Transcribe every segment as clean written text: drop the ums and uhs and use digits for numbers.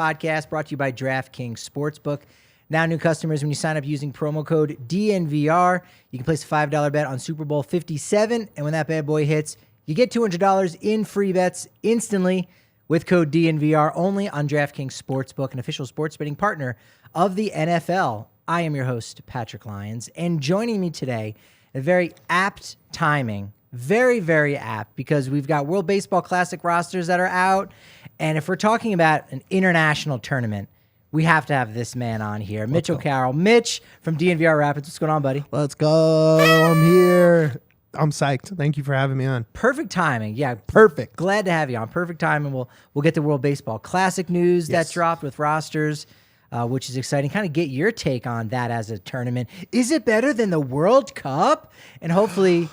podcast brought to you by DraftKings Sportsbook. Now new customers, when you sign up using promo code DNVR, you can place a $5 bet on Super Bowl 57. And when that bad boy hits, you get $200 in free bets instantly with code DNVR only on DraftKings Sportsbook, an official sports betting partner of the NFL. I am your host, Patrick Lyons, and joining me today, a very apt timing, very, very apt, because we've got World Baseball Classic rosters that are out, and if we're talking about an international tournament, we have to have this man on here, Mitch O'Carroll. Mitch from DNVR Rapids. What's going on, buddy? Let's go. I'm here. I'm psyched. Thank you for having me on. Perfect timing. Yeah. Perfect. Glad to have you on. Perfect timing. We'll get the World Baseball Classic news that dropped with rosters, which is exciting. Kind of get your take on that as a tournament. Is it better than the World Cup? And hopefully,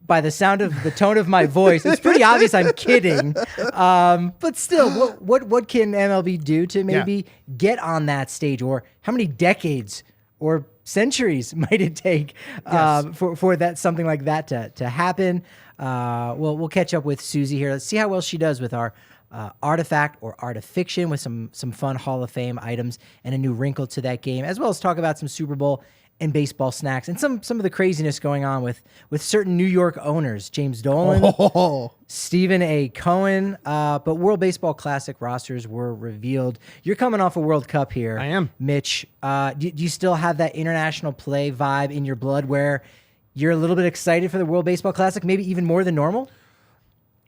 by the sound of the tone of my voice, it's pretty obvious I'm kidding. But still, what can MLB do to maybe get on that stage? Or how many decades or centuries might it take for that something like that to happen? We'll catch up with Susie here. Let's see how well she does with our artifact or artifiction, with some fun Hall of Fame items and a new wrinkle to that game, as well as talk about some Super Bowl and baseball snacks and some of the craziness going on with certain New York owners, James Dolan, Stephen A. Cohen. But World Baseball Classic rosters were revealed. You're coming off a World Cup here. I am. Mitch, do you still have that international play vibe in your blood where you're a little bit excited for the World Baseball Classic, maybe even more than normal?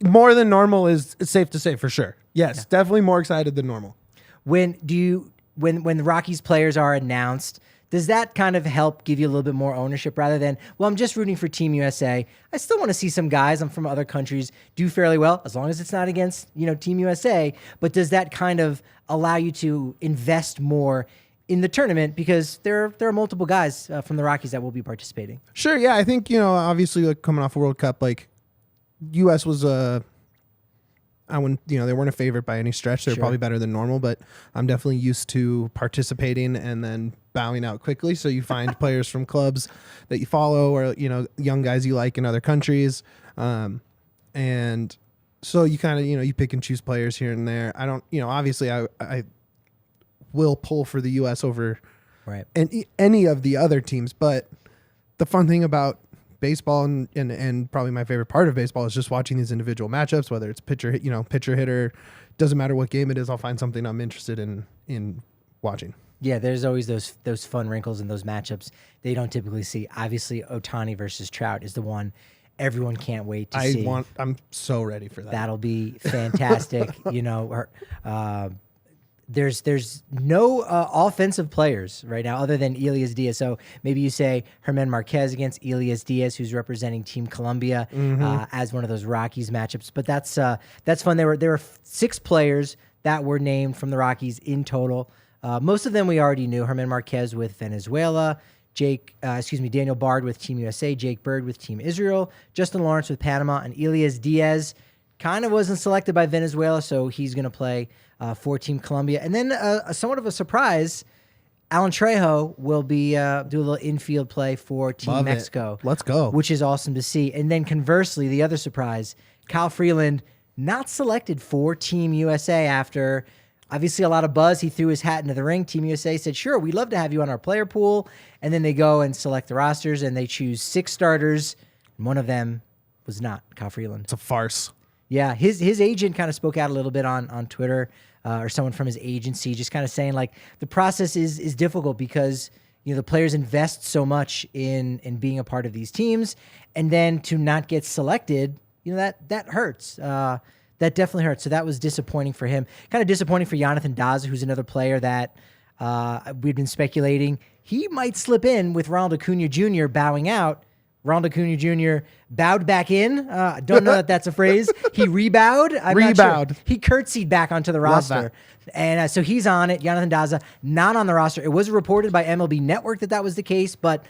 More than normal is safe to say, for sure. Yes, definitely more excited than normal. When the Rockies players are announced, does that kind of help give you a little bit more ownership rather than, well, I'm just rooting for Team USA. I still want to see some guys from other countries do fairly well, as long as it's not against, Team USA. But does that kind of allow you to invest more in the tournament because there are multiple guys from the Rockies that will be participating? Sure, yeah. I think, obviously, like, coming off a World Cup, like, U.S. was I wouldn't, they weren't a favorite by any stretch. They're probably better than normal, but I'm definitely used to participating and then bowing out quickly. So you find players from clubs that you follow or, young guys you like in other countries. And so you kind of, you pick and choose players here and there. I don't, obviously I will pull for the U.S. over any of the other teams. But the fun thing about baseball and probably my favorite part of baseball is just watching these individual matchups, whether it's pitcher hitter, doesn't matter what game it is, I'll find something I'm interested in watching. Yeah, there's always those fun wrinkles in those matchups they don't typically see. Obviously, Ohtani versus Trout is the one everyone can't wait to see. I'm so ready for that. That'll be fantastic. There's no offensive players right now other than Elias Diaz. So maybe you say Herman Marquez against Elias Diaz, who's representing Team Colombia as one of those Rockies matchups. But that's fun. There were 6 players that were named from the Rockies in total. Most of them we already knew. Herman Marquez with Venezuela, Daniel Bard with Team USA, Jake Bird with Team Israel, Justin Lawrence with Panama, and Elias Diaz kind of wasn't selected by Venezuela, so he's going to play for Team Colombia. And then somewhat of a surprise, Alan Trejo will be do a little infield play for Team Mexico. Let's go. Which is awesome to see. And then conversely, the other surprise, Kyle Freeland not selected for Team USA after obviously a lot of buzz. He threw his hat into the ring. Team USA said, sure, we'd love to have you on our player pool. And then they go and select the rosters, and they choose 6 starters. And one of them was not Kyle Freeland. It's a farce. Yeah, his agent kind of spoke out a little bit on Twitter, or someone from his agency, just kind of saying like the process is difficult because the players invest so much in being a part of these teams, and then to not get selected, that hurts. That definitely hurts. So that was disappointing for him. Kind of disappointing for Jonathan Daza, who's another player that we've been speculating he might slip in with Ronald Acuna Jr. bowing out. Ronald Acuna Jr. bowed back in. Don't know that that's a phrase. He rebowed. I'm not sure. He curtsied back onto the roster. And so he's on it. Jonathan Daza, not on the roster. It was reported by MLB Network that was the case, but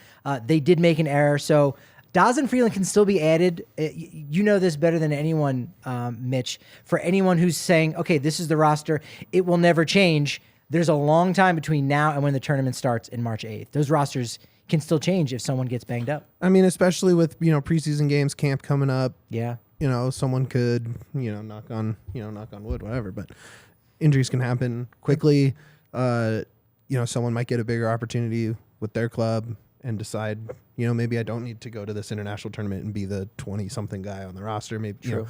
they did make an error. So Daza and Freeland can still be added. You know this better than anyone, Mitch. For anyone who's saying, okay, this is the roster, it will never change. There's a long time between now and when the tournament starts in March 8th. Those rosters can still change if someone gets banged up. I mean, especially with, preseason games, camp coming up. Yeah. Someone could, knock on wood, whatever. But injuries can happen quickly. Someone might get a bigger opportunity with their club and decide, maybe I don't need to go to this international tournament and be the 20-something guy on the roster. Maybe, True.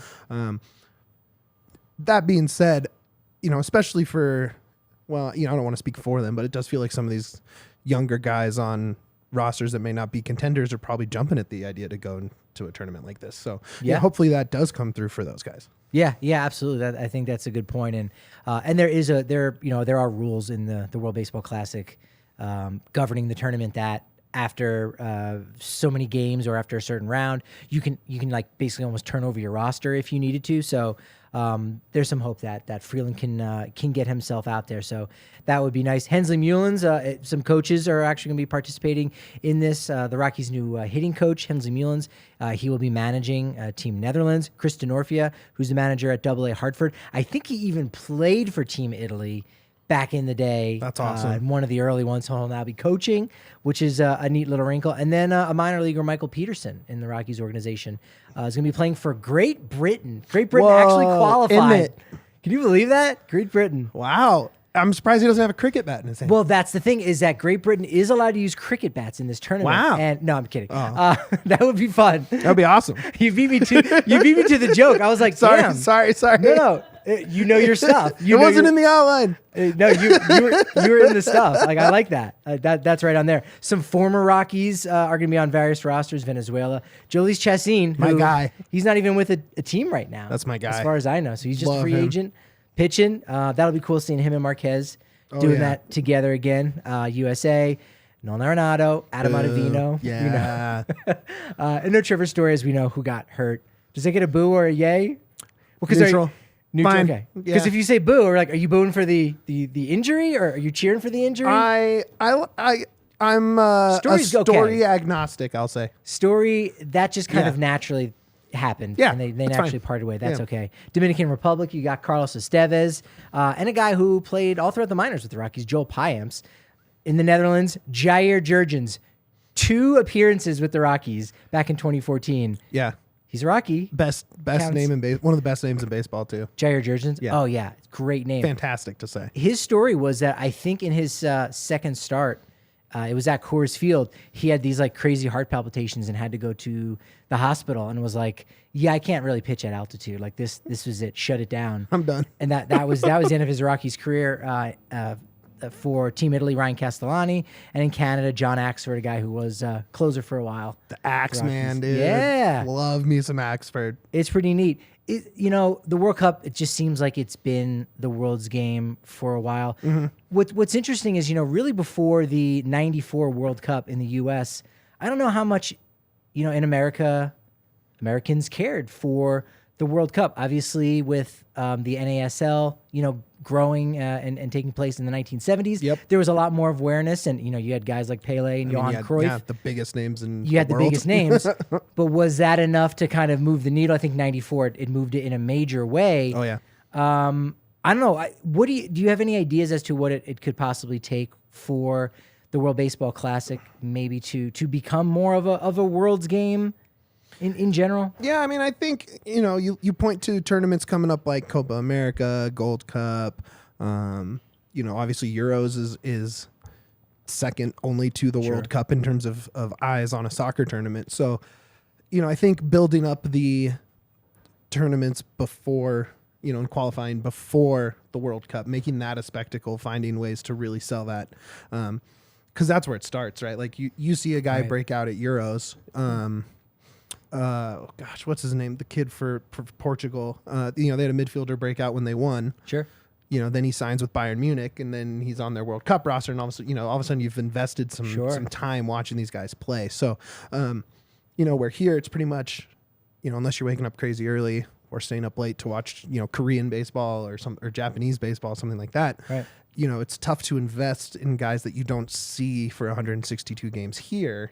That being said, especially for, I don't want to speak for them, but it does feel like some of these younger guys on rosters that may not be contenders are probably jumping at the idea to go to a tournament like this. So hopefully that does come through for those guys. Yeah, absolutely. I think that's a good point. And there are rules in the World Baseball Classic governing the tournament that after so many games or after a certain round, you can like basically almost turn over your roster if you needed to. So there's some hope that Freeland can get himself out there. So that would be nice. Hensley Mullins, some coaches are actually going to be participating in this. The Rockies' new hitting coach, Hensley Mullins, he will be managing Team Netherlands. Chris Denorfia, who's the manager at AA Hartford. I think he even played for Team Italy back in the day. That's awesome. One of the early ones. He'll now be coaching, which is a neat little wrinkle. And then a minor leaguer, Michael Peterson, in the Rockies organization, is going to be playing for Great Britain. Great Britain actually qualified. Can you believe that? Great Britain. Wow. I'm surprised he doesn't have a cricket bat in his hand. Well, that's the thing, is that Great Britain is allowed to use cricket bats in this tournament. Wow. And no, I'm kidding. That would be fun. That would be awesome. You beat me to the joke. I was like, damn. Sorry. No. You know your stuff. It wasn't in the outline. No, you were in the stuff. Like, I like that. That's right on there. Some former Rockies are going to be on various rosters. Venezuela. Jolies Chassin, my guy. He's not even with a team right now. That's my guy. As far as I know. So he's just Love a free him. agent pitching. That'll be cool seeing him and Marquez doing that together again. USA. Nolan Arenado, Adam Ottavino. Yeah. And no Trevor Story, as we know, who got hurt. Does it get a boo or a yay? Well, Neutral. Neutral. Fine. Okay. Because if you say boo, or like, are you booing for the injury, or are you cheering for the injury? I'm a Story's story agnostic, I'll say. Story, that just kind of naturally happened. Yeah, And they that's naturally fine. parted away. That's Yeah. okay. Dominican Republic, you got Carlos Estevez, and a guy who played all throughout the minors with the Rockies, Joel Payamps. In the Netherlands, Jair Jurgens. 2 appearances with the Rockies back in 2014. Yeah. He's a Rocky. Best name in baseball. One of the best names in baseball, too. Jair Jurgens? Yeah. Oh, yeah. Great name. Fantastic to say. His story was that I think in his second start, it was at Coors Field, he had these like crazy heart palpitations and had to go to the hospital and was like, yeah, I can't really pitch at altitude. Like this was it. Shut it down. I'm done. And that was the end of his Rockies career. For Team Italy, Ryan Castellani, and in Canada, John Axford, a guy who was closer for a while. The Axe Man, dude. Yeah. Love me some Axford. It's pretty neat. The World Cup, it just seems like it's been the world's game for a while. Mm-hmm. What's interesting is, really before the 94 World Cup in the U.S., I don't know how much, in America, Americans cared for the World Cup. Obviously, with the NASL, growing and taking place in the 1970s, Yep. there was a lot more awareness, and you had guys like Pele and Johan Cruyff. Yeah, the biggest names in You had the world. biggest names, but was that enough to kind of move the needle? I think 94 it moved it in a major way. Oh yeah. I don't know. What do you have any ideas as to what it could possibly take for the World Baseball Classic maybe to become more of a world's game in general? Yeah, I mean, I think, you point to tournaments coming up like Copa America, Gold Cup, obviously Euros is second only to the World Cup in terms of eyes on a soccer tournament. So, I think building up the tournaments before, and qualifying before the World Cup, making that a spectacle, finding ways to really sell that. Because that's where it starts, right? Like you see a guy break out at Euros. What's his name? The kid for Portugal. They had a midfielder breakout when they won. Sure. Then he signs with Bayern Munich, and then he's on their World Cup roster, and all of a sudden you've invested some time watching these guys play. So, where here it's pretty much, unless you're waking up crazy early or staying up late to watch, Korean baseball or Japanese baseball, something like that. Right. It's tough to invest in guys that you don't see for 162 games here,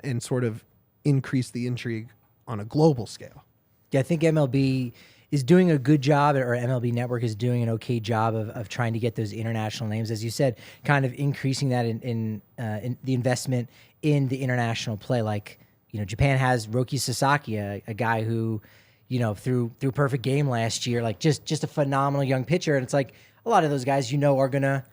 and sort of increase the intrigue on a global scale. Yeah, I think MLB is doing a good job, or MLB Network is doing an okay job of trying to get those international names, as you said, kind of increasing that in the investment in the international play. Like, Japan has Roki Sasaki, a guy who, threw perfect game last year, like just a phenomenal young pitcher. And it's like, a lot of those guys, are going to,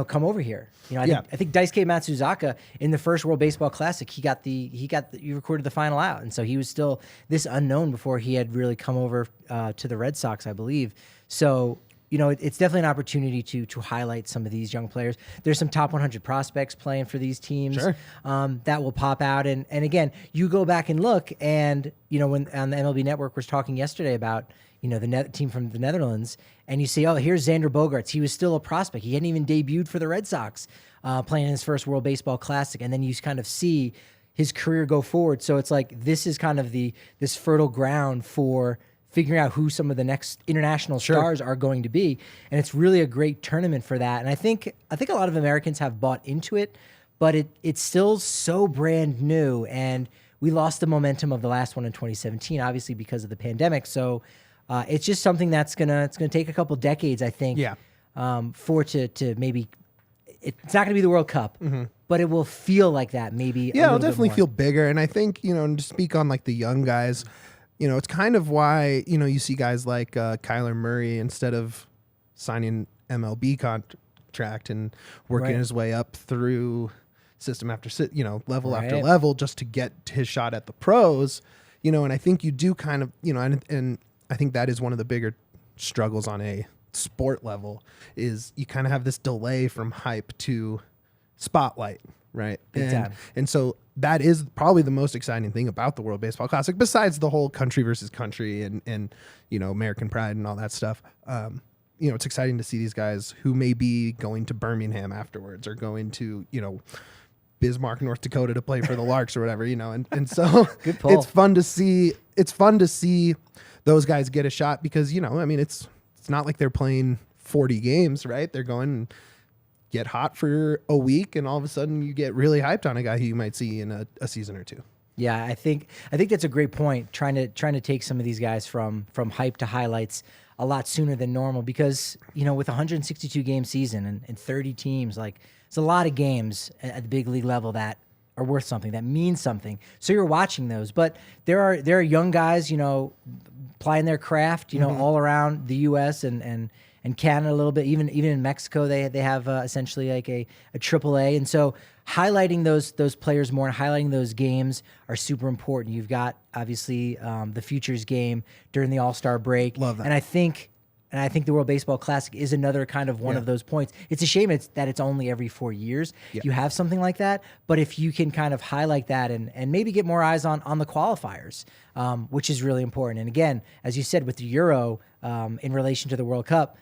come over here. I think Daisuke Matsuzaka in the first World Baseball Classic, he recorded the final out. And so he was still this unknown before he had really come over to the Red Sox, I believe. So, it's definitely an opportunity to highlight some of these young players. There's some top 100 prospects playing for these teams that will pop out. And again, you go back and look, and when on the MLB Network was talking yesterday about the team from the Netherlands, and you see, oh, here's Xander Bogaerts. He was still a prospect. He hadn't even debuted for the Red Sox, playing in his first World Baseball Classic, and then you kind of see his career go forward. So it's like this is kind of this fertile ground for figuring out who some of the next international stars are going to be. And it's really a great tournament for that. And I think a lot of Americans have bought into it, but it's still so brand new. And we lost the momentum of the last one in 2017, obviously because of the pandemic. So it's just something it's gonna take a couple decades, I think, for to maybe, it's not gonna be the World Cup, but it will feel like that maybe. Yeah, it'll definitely feel bigger. And I think, and to speak on like the young guys, it's kind of why, you see guys like Kyler Murray, instead of signing MLB contract and working his way up through system after, level after level just to get his shot at the pros, and I think you do kind of, and I think that is one of the bigger struggles on a sport level is you kind of have this delay from hype to spotlight. Right. And so that is probably the most exciting thing about the World Baseball Classic, besides the whole country versus country and American pride and all that stuff. It's exciting to see these guys who may be going to Birmingham afterwards or going to, Bismarck, North Dakota to play for the Larks or whatever, and so it's fun to see those guys get a shot because, it's not like they're playing 40 games, right? They're going and get hot for a week, and all of a sudden you get really hyped on a guy who you might see in a season or two. Yeah, I think that's a great point. Trying to take some of these guys from hype to highlights a lot sooner than normal because with a 162 game season and 30 teams, like it's a lot of games at the big league level that are worth something, that means something. So you're watching those, but there are young guys, plying their craft, all around the U.S. and Canada a little bit, even in Mexico, they have essentially like a AAA, and so highlighting those players more and highlighting those games are super important. You've got obviously the Futures game during the All-Star break, love that, and I think the World Baseball Classic is another kind of one of those points. It's a shame that it's only every 4 years. You have something like that, but if you can kind of highlight that and maybe get more eyes on the qualifiers, which is really important. And again, as you said with the Euro in relation to the World Cup.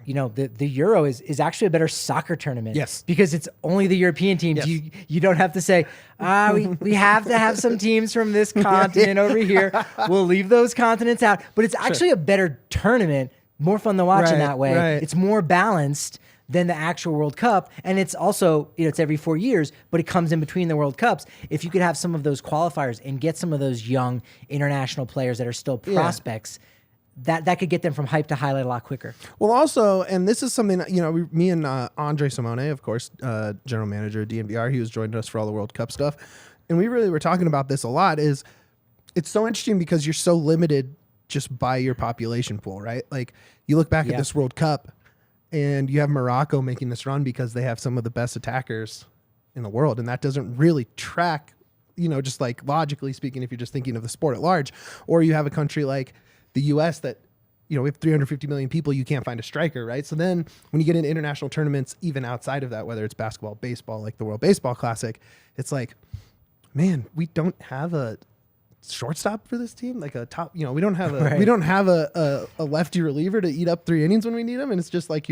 The Euro is actually a better soccer tournament. Yes. Because it's only the European teams. Yes. You don't have to say, we have to have some teams from this continent over here. We'll leave those continents out. But it's actually a better tournament, more fun to watch in that way. Right. It's more balanced than the actual World Cup. And it's also, it's every 4 years, but it comes in between the World Cups. If you could have some of those qualifiers and get some of those young international players that are still prospects, that could get them from hype to highlight a lot quicker. Well, also, and this is something, me and Andre Simone, of course, general manager of DNVR, he was joining us for all the World Cup stuff. And we really were talking about this a lot is it's so interesting because you're so limited just by your population pool, right? Like you look back at this World Cup and you have Morocco making this run because they have some of the best attackers in the world. And that doesn't really track, just like logically speaking, if you're just thinking of the sport at large, or you have a country like the U.S. that, we have 350 million people, you can't find a striker, right? So then when you get into international tournaments, even outside of that, whether it's basketball, baseball, like the World Baseball Classic, it's like, man, we don't have a shortstop for this team, like a top, we don't have a lefty reliever to eat up 3 innings when we need them. And it's just like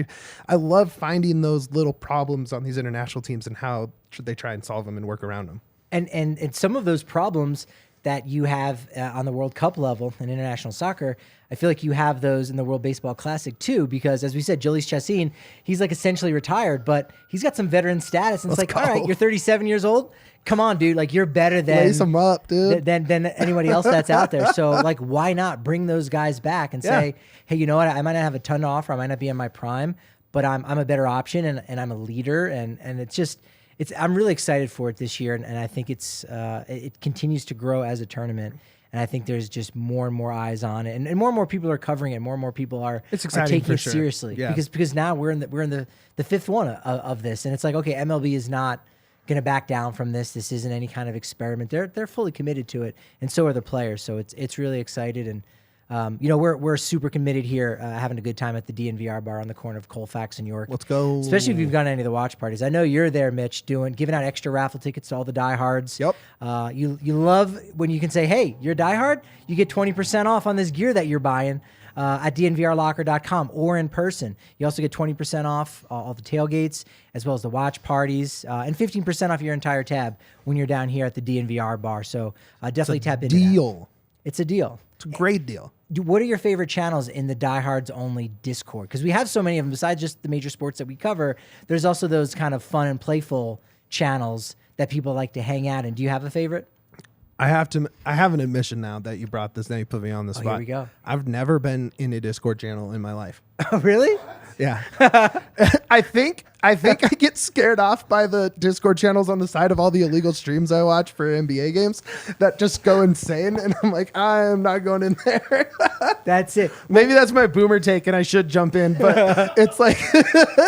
I love finding those little problems on these international teams and how should they try and solve them and work around them. And some of those problems that you have on the World Cup level in international soccer, I feel like you have those in the World Baseball Classic too, because as we said, Jhoulys Chacín, he's like essentially retired, but he's got some veteran status. And it's like, all right, you're 37 years old. Come on, dude. Like you're better than lace them up, dude. Than anybody else that's out there. So like, why not bring those guys back and say, hey, you know what? I might not have a ton to offer. I might not be in my prime, but I'm a better option and I'm a leader. And it's just, I'm really excited for it this year, and I think it continues to grow as a tournament. and I think there's just more and more eyes on it, and more and more people are covering it. More and more people are exciting taking for it sure. seriously Yeah. because now we're in the fifth one of this, and it's like, okay, MLB is not going to back down from this. This isn't any kind of experiment. They're fully committed to it, and so are the players. So it's really excited, and we're super committed here, having a good time at the DNVR bar on the corner of Colfax and York. Let's go. Especially if you've gone to any of the watch parties. I know you're there, Mitch, giving out extra raffle tickets to all the diehards. Yep. You love when you can say, hey, you're a diehard, you get 20% off on this gear that you're buying at DNVRlocker.com or in person. You also get 20% off all the tailgates as well as the watch parties and 15% off your entire tab when you're down here at the DNVR bar. So definitely tap into deal. It's a deal. It's a great deal. What are your favorite channels in the Diehards Only Discord? Because we have so many of them. Besides just the major sports that we cover, there's also those kind of fun and playful channels that people like to hang out in. Do you have a favorite? I have an admission now that you brought this. Now you put me on the spot. Here we go. I've never been in a Discord channel in my life. Oh, really? Yeah. I think I get scared off by the Discord channels on the side of all the illegal streams I watch for NBA games that just go insane. And I'm like, I am not going in there. That's it. Maybe that's my boomer take and I should jump in, but it's like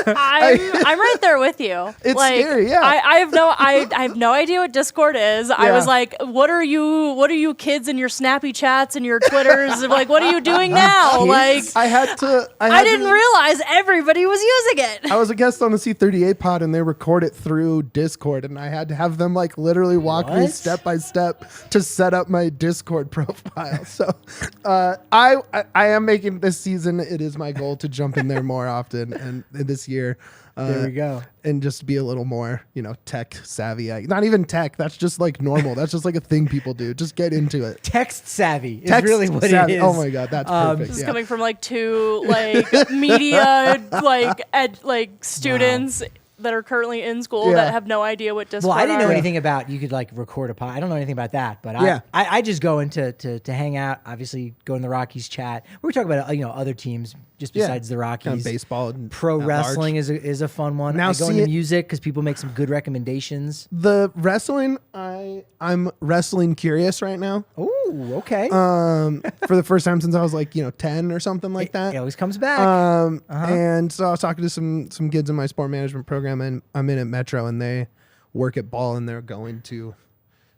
I'm right there with you. It's like, scary, yeah. I have no idea what Discord is. I was like, what are you kids and your snappy chats and your Twitters? Like, what are you doing now? Like I didn't realize everybody was using it. I was a guest on the C38 pod and they record it through Discord and I had to have them like literally walk me step by step to set up my Discord profile. So I am making this season, it is my goal to jump in there more often and this year. There we go. And just be a little more, tech savvy. Not even tech. That's just like normal. That's just like a thing people do. Just get into it. Text savvy is really what savvy. it is. Oh my God, that's perfect. This is coming from like two like media like students that are currently in school that have no idea what Discord. Well, I didn't know are. anything about you could like record a pod. I don't know anything about that, but I just go into to hang out. Obviously, go in the Rockies chat. We were talking about other teams just besides the Rockies. Kind of baseball, and pro wrestling is a fun one. Now I go into music because people make some good recommendations. The wrestling, I'm wrestling curious right now. Oh, okay. For the first time since I was like 10 or something like that. It always comes back. And so I was talking to some kids in my sport management program, and I'm in at Metro, and they work at ball, and they're going to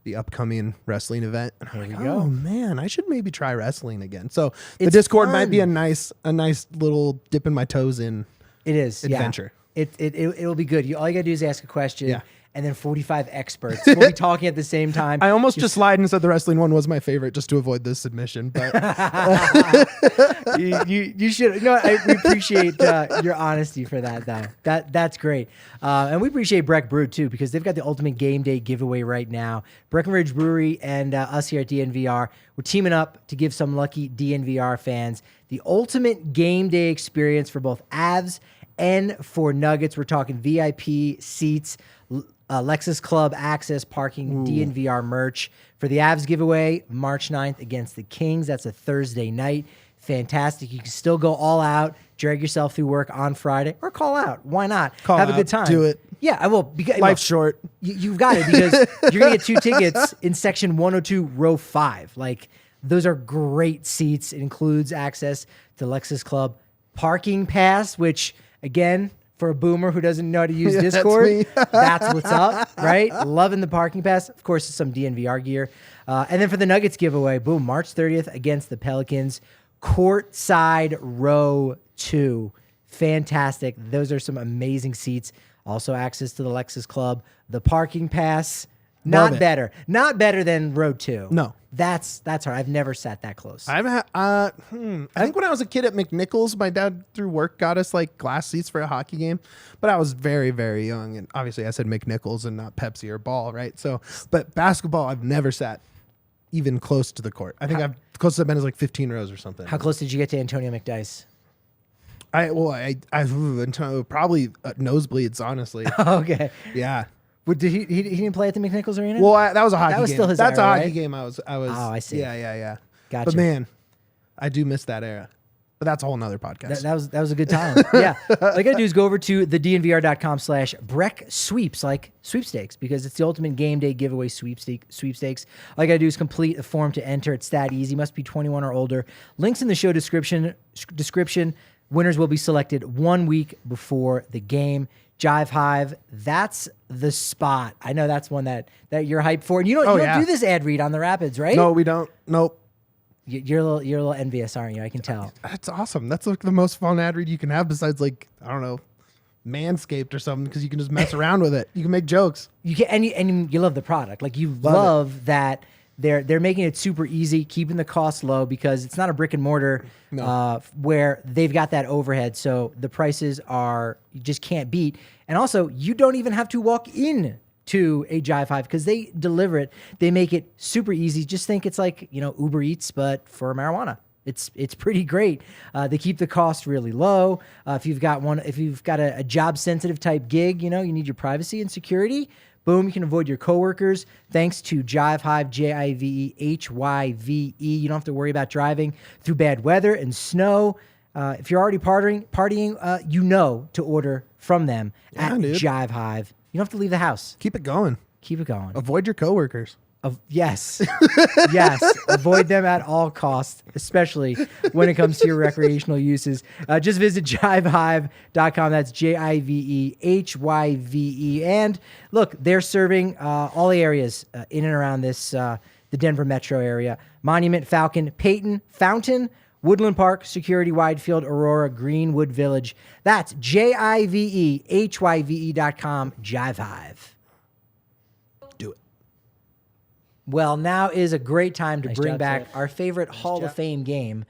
the upcoming wrestling event. And I'm like, oh man, I should maybe try wrestling again. So the Discord might be a nice little dipping my toes in. It is adventure. Yeah. It'll be good. All you gotta do is ask a question. Yeah. And then 45 experts will be talking at the same time. I almost just lied and said the wrestling one was my favorite just to avoid this submission, but you should. No, we appreciate your honesty for that, though. That's great, and we appreciate Breck Brew too because they've got the ultimate game day giveaway right now. Breckenridge Brewery and us here at DNVR, we're teaming up to give some lucky DNVR fans the ultimate game day experience for both Avs and for Nuggets. We're talking VIP seats. Lexus Club access, parking, DNVR merch for the Avs giveaway March 9th against the Kings. That's a Thursday night. Fantastic. You can still go all out, drag yourself through work on Friday, or call out. Why not? Have a good time. Do it. Yeah, I will. Life's short. You've got it because you're going to get 2 tickets in section 102, row 5. Like, those are great seats. It includes access to Lexus Club parking pass, which, again, for a boomer who doesn't know how to use Discord, that's what's up, right? Loving the parking pass. Of course, some DNVR gear. And then for the Nuggets giveaway, boom, March 30th against the Pelicans, courtside row 2. Fantastic. Those are some amazing seats. Also access to the Lexus Club, the parking pass. Not better than row 2. No. That's hard. I've never sat that close. I think when I was a kid at McNichols, my dad through work got us like glass seats for a hockey game, but I was very, very young. And obviously I said McNichols and not Pepsi or Ball, right? So, but basketball, I've never sat even close to the court. I think I've closest I've been is like 15 rows or something. How close did you get to Antonio McDice? I probably nosebleeds, honestly. Okay. Yeah. Did he didn't play at the McNichols Arena? Well, that was a hockey game. That was still his That's era, a hockey right? game. I was. Oh, I see. Yeah. Gotcha. But man, I do miss that era. But that's a whole nother podcast. That was a good time. Yeah. All you got to do is go over to the DNVR.com/Breck Sweeps, like sweepstakes, because it's the ultimate game day giveaway sweepstakes. All you got to do is complete a form to enter. It's that easy. Must be 21 or older. Links in the show description. Winners will be selected 1 week before the game. Jive Hive, that's the spot. I know that's one that you're hyped for. And you don't do this ad read on the Rapids, right? No, we don't. Nope. You're a little envious, aren't you? I can tell. That's awesome. That's like the most fun ad read you can have besides like, I don't know, Manscaped or something, because you can just mess around with it. You can make jokes. You can, and you love the product. Like you love that they're making it super easy, keeping the cost low, because it's not a brick and mortar where they've got that overhead. So the prices you just can't beat. And also, you don't even have to walk in to a Jive Hive because they deliver it. They make it super easy. Just think it's like, Uber Eats, but for marijuana. It's pretty great. They keep the cost really low. If you've got a job sensitive type gig, you need your privacy and security. Boom, you can avoid your coworkers thanks to Jive Hive, JIVEHYVE. You don't have to worry about driving through bad weather and snow. If you're already partying, to order from them at Jive Hive. You don't have to leave the house. Keep it going. Avoid your coworkers. Yes. Yes. Avoid them at all costs, especially when it comes to your recreational uses. Just visit jivehive.com. That's JIVEHYVE. And look, they're serving all the areas in and around the Denver metro area. Monument, Falcon, Peyton, Fountain, Woodland Park, Security, Widefield, Aurora, Greenwood Village. That's JIVEHYVE.com, Jive Hive. Do it. Well, now is a great time to bring back our favorite Hall of Fame game,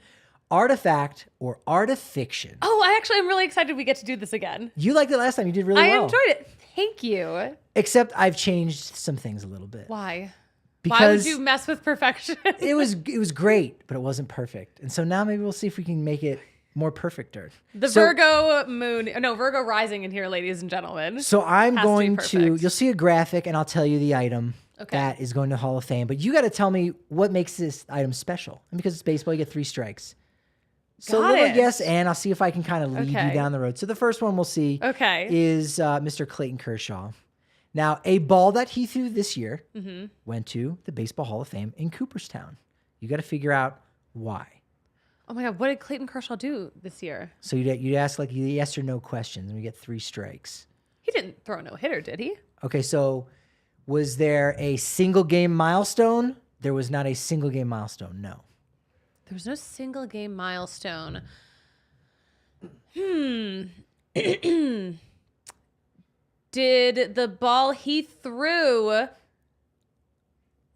Artifact or Artifiction. Oh, I'm really excited we get to do this again. You liked it last time. You did really well. I enjoyed it. Thank you. Except I've changed some things a little bit. Why? Because why would you mess with perfection? it was great, but it wasn't perfect. And so now maybe we'll see if we can make it more perfecter. Virgo rising in here, ladies and gentlemen. So I'm going to you'll see a graphic and I'll tell you the item that is going to Hall of Fame. But you got to tell me what makes this item special. And because it's baseball, you get 3 strikes. So a little yes, and I'll see if I can kind of lead you down the road. So the first one we'll see is Mr. Clayton Kershaw. Now, a ball that he threw this year went to the Baseball Hall of Fame in Cooperstown. You got to figure out why. Oh my God, what did Clayton Kershaw do this year? So you'd ask like yes or no questions, and we get 3 strikes. He didn't throw a no-hitter, did he? Okay, so was there a single game milestone? There was not a single game milestone, no. There was no single game milestone. Did the ball he threw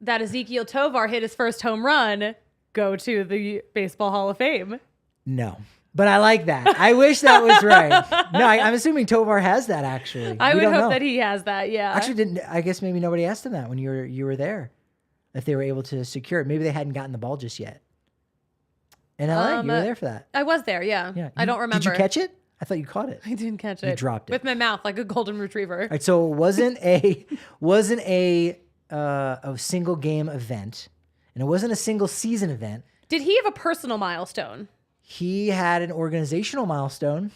that Ezekiel Tovar hit his first home run go to the Baseball Hall of Fame? No. But I like that. I wish that was right. No, I'm assuming Tovar has that, actually. I would hope that he has that, yeah. Actually, I guess maybe nobody asked him that when you were there, if they were able to secure it. Maybe they hadn't gotten the ball just yet. In LA, you were there for that. I was there, yeah. I don't remember. Did you catch it? I thought you caught it. I didn't catch it. You dropped it with my mouth like a golden retriever. All right, so it wasn't a single game event, and it wasn't a single season event. Did he have a personal milestone? He had an organizational milestone.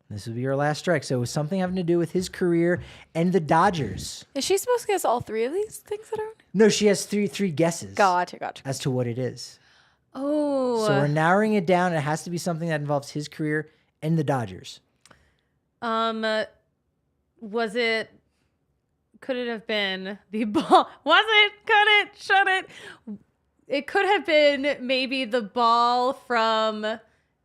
This would be your last strike. So it was something having to do with his career and the Dodgers. Is she supposed to guess all 3 of these things that are? No, she has three guesses. Gotcha. As to what it is. Oh. So we're narrowing it down. It has to be something that involves his career and the Dodgers. Was it? Could it have been the ball? Was it? Could it? Should it? It could have been maybe the ball from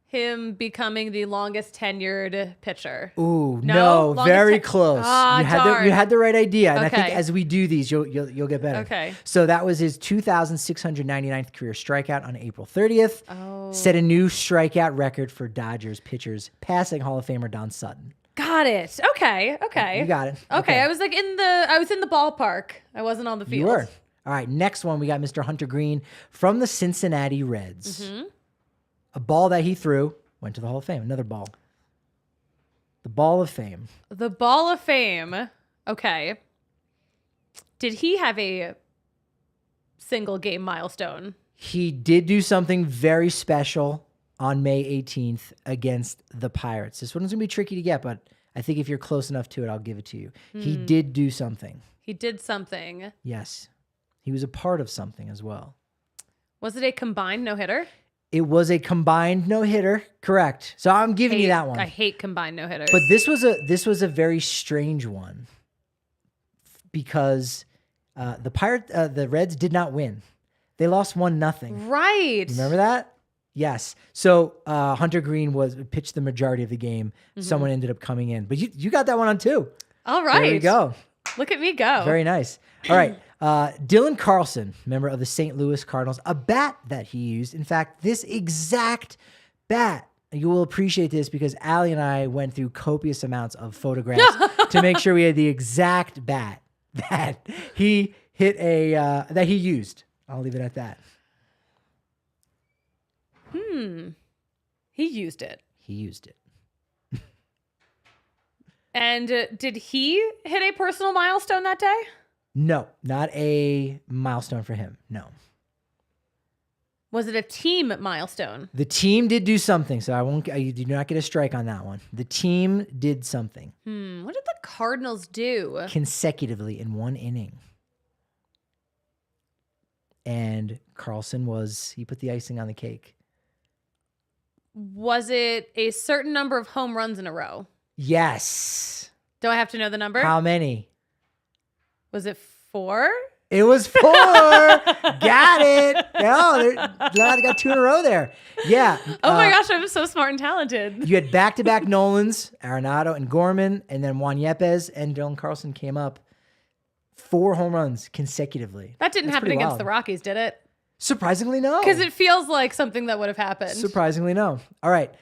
him becoming the longest tenured pitcher. Ooh, no, very close. Ah, you had the right idea. And I think as we do these, you'll get better. Okay. So that was his 2,699th career strikeout on April 30th. Oh. Set a new strikeout record for Dodgers pitchers, passing Hall of Famer Don Sutton. Got it. Okay. You got it. Okay. I was like I was in the ballpark. I wasn't on the field. You were. All right. Next one, we got Mr. Hunter Green from the Cincinnati Reds. Mm-hmm. A ball that he threw went to the Hall of Fame. Another ball. The Ball of Fame. The Ball of Fame. Okay. Did he have a single game milestone? He did do something very special on May 18th against the Pirates. This one's going to be tricky to get, but I think if you're close enough to it, I'll give it to you. He did do something. He did something. Yes. He was a part of something as well. Was it a combined no-hitter? It was a combined no-hitter. Correct. So I'm giving you that one. I hate combined no-hitters. But this was a very strange one because the Reds did not win. They lost 1-0. Right. Remember that? Yes. So Hunter Green pitched the majority of the game. Someone ended up coming in, but you got that one on too. All right. There you go. Look at me go. Very nice. All right. Dylan Carlson, member of the St. Louis Cardinals, a bat that he used. In fact, this exact bat, you will appreciate this because Allie and I went through copious amounts of photographs to make sure we had the exact bat that he hit that he used. I'll leave it at that. He used it. He used it. And did he hit a personal milestone that day? No, not a milestone for him. No. Was it a team milestone? The team did do something, so you do not get a strike on that one. The team did something. What did the Cardinals do? Consecutively in one inning. And Carlson he put the icing on the cake. Was it a certain number of home runs in a row? Yes. Do I have to know the number? How many? Was it 4? It was 4. Got it. No, they got 2 in a row there. Yeah. Oh my gosh, I'm so smart and talented. You had back-to-back Nolans, Arenado and Gorman, and then Juan Yepes and Dylan Carlson came up. 4 home runs consecutively. That didn't happen against the Rockies, did it? Surprisingly, no. Because it feels like something that would have happened. Surprisingly, no. All right.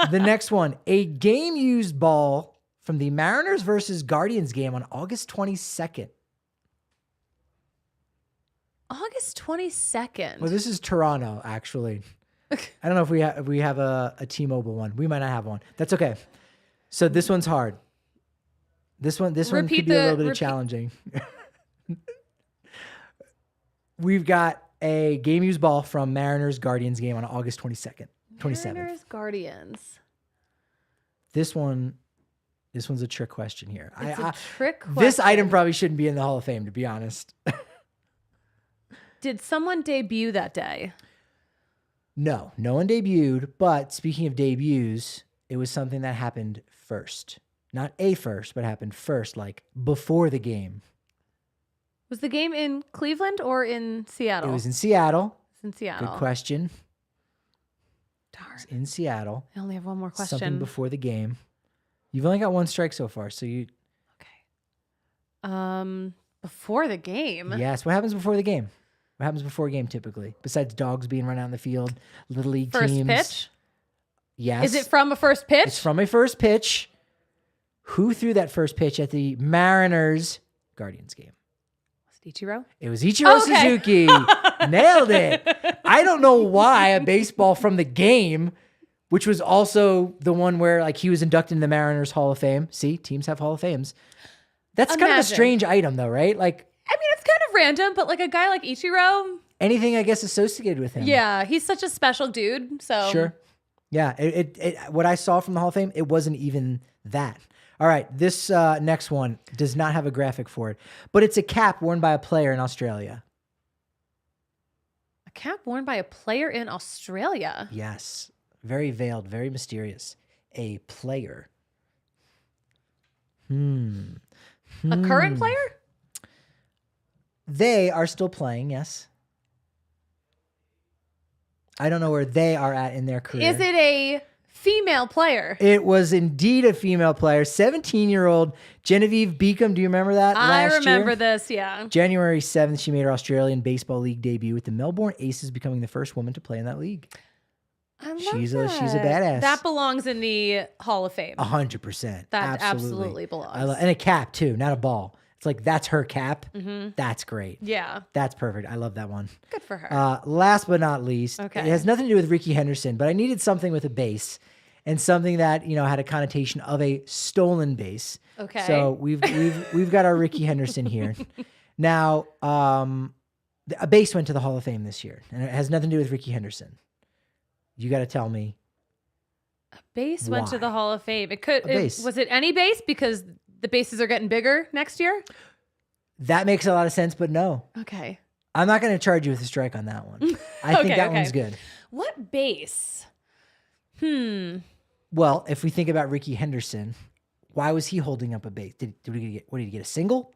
The next one. A game-used ball from the Mariners versus Guardians game on August 22nd. August 22nd. Well, this is Toronto, actually. I don't know if we have a T-Mobile one. We might not have one. That's okay. So this one's hard. This one could be a little bit challenging. We've got a game-used ball from Mariners Guardians game on August 27th. Mariners Guardians. This one's a trick question here. It's a trick question. This item probably shouldn't be in the Hall of Fame, to be honest. Did someone debut that day? No one debuted, but speaking of debuts, it was something that happened first. Not a first, but happened first, like before the game. Was the game in Cleveland or in Seattle? It was in Seattle. It's in Seattle. Good question. Darn. It's in Seattle. I only have one more question. Something before the game. You've only got 1 strike so far, so you... Okay. Before the game? Yes. What happens before the game? What happens before a game typically? Besides dogs being run out in the field, Little League teams. First pitch? Yes. Is it from a first pitch? It's from a first pitch. Who threw that first pitch at the Mariners Guardians game? Was it Ichiro? It was Ichiro Suzuki. Nailed it. I don't know why a baseball from the game, which was also the one where like he was inducted in the Mariners Hall of Fame. See, teams have Hall of Fames. That's kind of a strange item though, right? Like, I mean, it's kind of random, but like a guy like Ichiro, anything I guess associated with him. Yeah, he's such a special dude. So sure. Yeah, what I saw from the Hall of Fame, it wasn't even that. All right, this next one does not have a graphic for it, but it's a cap worn by a player in Australia. A cap worn by a player in Australia? Yes. Very veiled, very mysterious. A player. A current player? They are still playing, yes. I don't know where they are at in their career. Is it a female player? It was indeed a female player. 17-year-old Genevieve Beacom. Do you remember that last year? I remember this, yeah. January 7th, she made her Australian Baseball League debut with the Melbourne Aces, becoming the first woman to play in that league. I love She's that. a badass. That belongs in the Hall of Fame. 100%. That absolutely belongs. And a cap, too, not a ball. It's like, that's her cap. Mm-hmm. That's great. Yeah. That's perfect. I love that one. Good for her. Last but not least, okay. It has nothing to do with Ricky Henderson, but I needed something with a base and something that, had a connotation of a stolen base. Okay. So we've got our Ricky Henderson here. Now, A base went to the Hall of Fame this year, and it has nothing to do with Ricky Henderson. You got to tell me. A base went to Why? the Hall of Fame. Was it any base because the bases are getting bigger next year? That makes a lot of sense, but no. Okay. I'm not going to charge you with a strike on that one. I think that one's good. What base? Well, if we think about Ricky Henderson, why was he holding up a base? Did he get a single?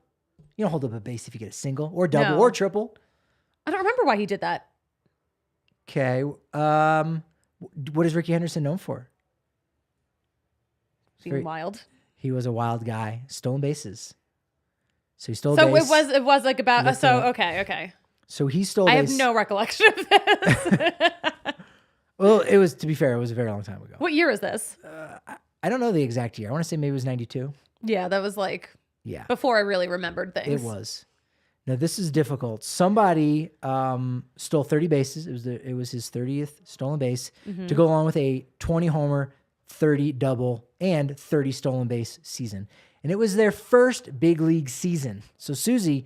You don't hold up a base if you get a single or double No. or triple. I don't remember why he did that. Okay. What is Ricky Henderson known for? Being wild. He was a wild guy. Stolen bases. So he stole a base. So it was like about, Lift it up. okay. So he stole I base. have no recollection of this. Well, it was, to be fair, it was a very long time ago. What year is this? I don't know the exact year. I want to say maybe it was 92. Yeah, that was like Yeah. before I really remembered things. It was. Now this is difficult. Somebody stole 30 bases. It was his 30th stolen base to go along with a 20 homer, 30 double, and 30 stolen base season. And it was their first big league season. So Susie,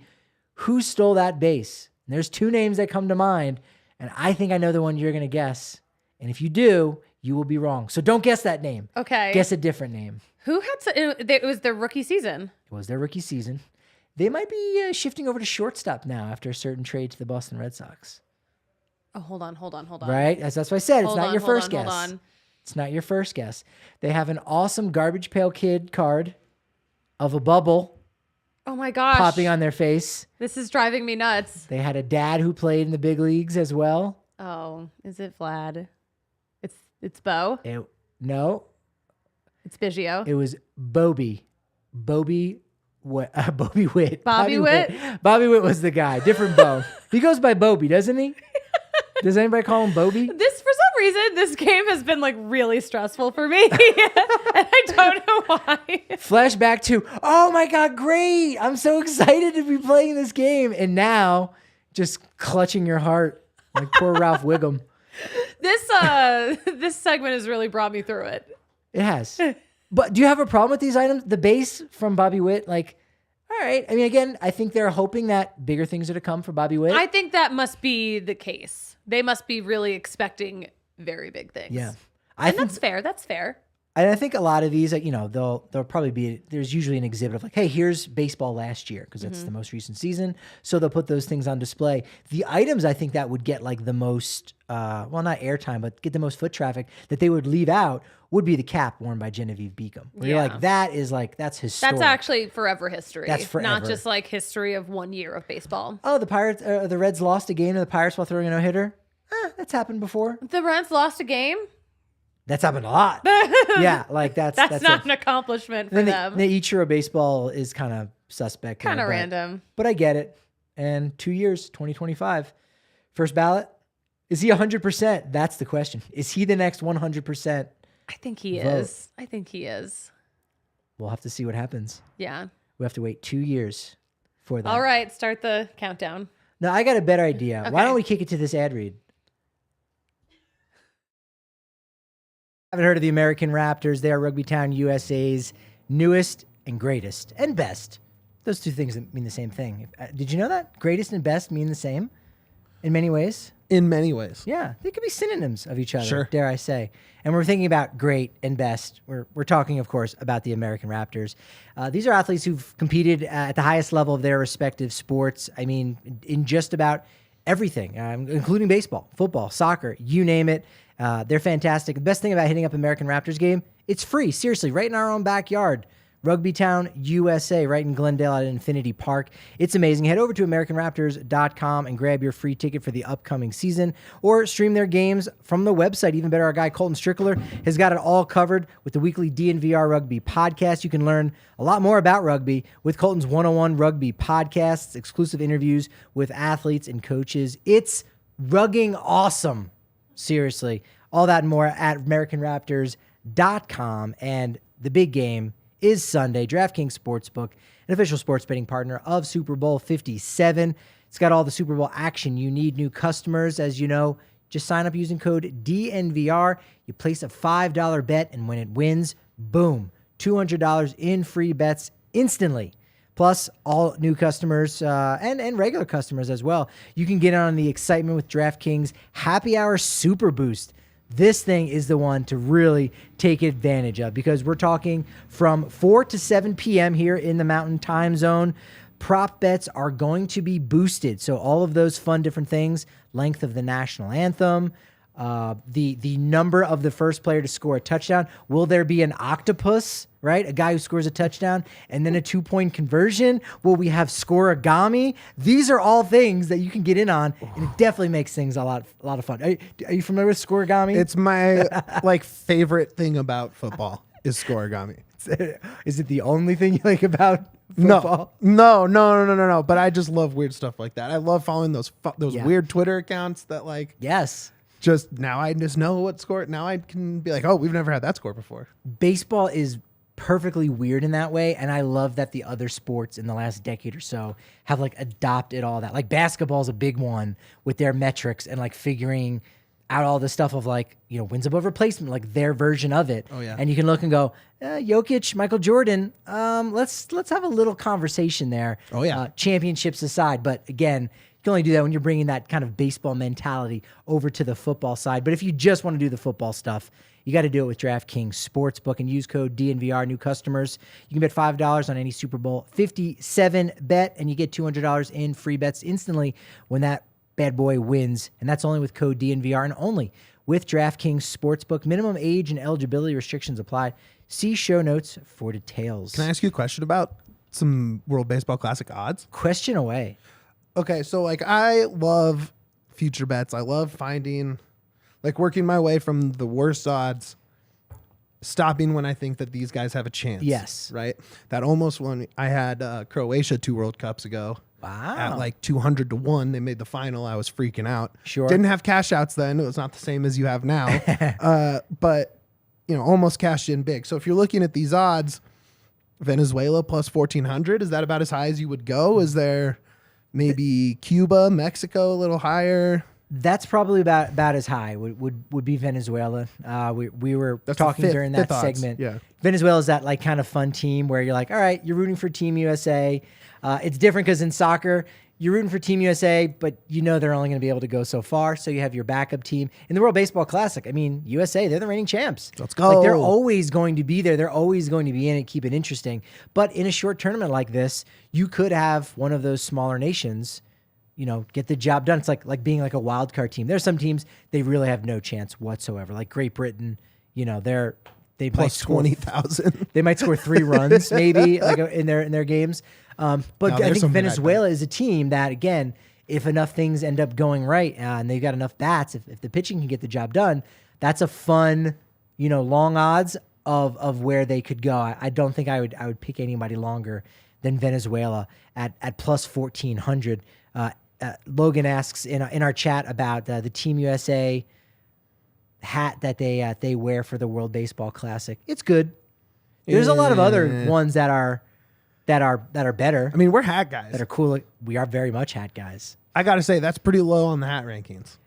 who stole that base? And there's two names that come to mind, and I think I know the one you're going to guess. And if you do, you will be wrong. So don't guess that name. Okay. Guess a different name. Who had it was their rookie season. It was their rookie season. They might be shifting over to shortstop now after a certain trade to the Boston Red Sox. Oh, hold on. Right? That's what I said. It's not your first guess. Hold on. It's not your first guess. They have an awesome Garbage Pail Kid card of a bubble Oh my gosh. popping on their face. This is driving me nuts. They had a dad who played in the big leagues as well. Oh, is it Vlad? It's Bo. No, It's Biggio. it was Bobby. Bobby Witt. Bobby Witt. Bobby Witt? Bobby Witt was the guy. Different Bo. He goes by Bobby, doesn't he? Does anybody call him Bobby? For some reason, this game has been like really stressful for me. And I don't know why. Flashback to, oh my God, great. I'm so excited to be playing this game. And now just clutching your heart like poor Ralph Wiggum. This segment has really brought me through it. It has. But do you have a problem with these items? The base from Bobby Witt, like, all right. I mean, again, I think they're hoping that bigger things are to come for Bobby Witt. I think that must be the case. They must be really expecting very big things. Yeah. That's fair. That's fair. And I think a lot of these, like, they'll probably be, there's usually an exhibit of like, hey, here's baseball last year because that's the most recent season. So they'll put those things on display. The items I think that would get like the most, well, not airtime, but get the most foot traffic that they would leave out would be the cap worn by Genevieve Beacom. Where you're like, that's historic. That's actually forever history. That's forever. Not just like history of 1 year of baseball. Oh, the Reds lost a game to the Pirates while throwing a no-hitter? That's happened before. The Reds lost a game? That's happened a lot. Yeah, like that's not an accomplishment for them. The Ichiro baseball is kind of suspect. Kind of random. But I get it. And 2 years, 2025. First ballot. Is he 100%? That's the question. Is he the next 100%? I think he vote? is. I think he is. We'll have to see what happens. Yeah. We have to wait 2 years for that. All right, start the countdown. Now, I got a better idea. Okay. Why don't we kick it to this ad read? Haven't heard of the American Raptors? They are Rugby Town USA's newest and greatest and best. Those two things mean the same thing. Did you know that? Greatest and best mean the same in many ways? In many ways. Yeah, they could be synonyms of each other, Sure. dare I say. And we're thinking about great and best. We're talking, of course, about the American Raptors. These are athletes who've competed at the highest level of their respective sports. I mean, in just about everything, including baseball, football, soccer, you name it. They're fantastic. The best thing about hitting up American Raptors game, it's free. Seriously, right in our own backyard. Rugby Town, USA, right in Glendale at Infinity Park. It's amazing. Head over to AmericanRaptors.com and grab your free ticket for the upcoming season or stream their games from the website. Even better, our guy Colton Strickler has got it all covered with the weekly DNVR Rugby podcast. You can learn a lot more about rugby with Colton's 101 Rugby podcasts, exclusive interviews with athletes and coaches. It's rugging awesome. Seriously. All that and more at AmericanRaptors.com. And the big game is Sunday. DraftKings Sportsbook, an official sports betting partner of Super Bowl 57. It's got all the Super Bowl action you need. New customers, as you know, just sign up using code DNVR. You place a $5 bet, and when it wins, boom, $200 in free bets instantly. Plus, all new customers and regular customers as well, you can get on the excitement with DraftKings Happy Hour Super Boost. This thing is the one to really take advantage of because we're talking from 4 to 7 p.m. here in the Mountain Time Zone. Prop bets are going to be boosted. So all of those fun different things, length of the national anthem, the number of the first player to score a touchdown. Will there be an octopus, right? A guy who scores a touchdown and then a 2-point conversion? Will we have scoreagami? These are all things that you can get in on, and it definitely makes things a lot of fun. Are you familiar with scoreagami? It's my favorite thing about football is scoreagami. Is it the only thing you like about football? No. But I just love weird stuff like that. I love following those weird Twitter accounts that Yes. Just now I just know what score. Now I can be like, oh, we've never had that score before. Baseball is perfectly weird in that way, and I love that the other sports in the last decade or so have adopted all that. Like basketball is a big one with their metrics and figuring out all the stuff of wins above replacement, their version of it. Oh yeah. And you can look and go, Jokic, Michael Jordan. Let's have a little conversation there. Oh yeah. Championships aside, but again, you can only do that when you're bringing that kind of baseball mentality over to the football side. But if you just want to do the football stuff, you got to do it with DraftKings Sportsbook and use code DNVR. New customers, you can bet $5 on any Super Bowl 57 bet, and you get $200 in free bets instantly when that bad boy wins. And that's only with code DNVR and only with DraftKings Sportsbook. Minimum age and eligibility restrictions apply. See show notes for details. Can I ask you a question about some World Baseball Classic odds? Question away. Okay, so I love future bets. I love finding, working my way from the worst odds, stopping when I think that these guys have a chance. Yes. Right? That almost one, I had Croatia 2 World Cups ago. Wow. At 200 to 1. They made the final. I was freaking out. Sure. Didn't have cash outs then. It was not the same as you have now. But, almost cashed in big. So if you're looking at these odds, Venezuela plus 1,400, is that about as high as you would go? Is there maybe Cuba, Mexico a little higher? That's probably about as high. Would be Venezuela. We were talking during that segment. Yeah. Venezuela is that kind of fun team where you're all right, you're rooting for Team USA. It's different because in soccer you're rooting for Team USA, but they're only going to be able to go so far. So you have your backup team in the World Baseball Classic. I mean, USA, they're the reigning champs. Let's go. They're always going to be there. They're always going to be in it, keep it interesting. But in a short tournament like this, you could have one of those smaller nations, get the job done. It's like being a wild card team. There's some teams they really have no chance whatsoever. Like Great Britain, they Plus might score 20,000. They might score 3 runs maybe in their games. But I think Venezuela is a team that, again, if enough things end up going right and they've got enough bats, if the pitching can get the job done, that's a fun, long odds of where they could go. I don't think I would pick anybody longer than Venezuela at plus 1,400. Logan asks in our chat about the Team USA hat that they wear for the World Baseball Classic. It's good. There's a lot of other ones that are better. I mean, we're hat guys. That are cool. We are very much hat guys. I got to say, that's pretty low on the hat rankings.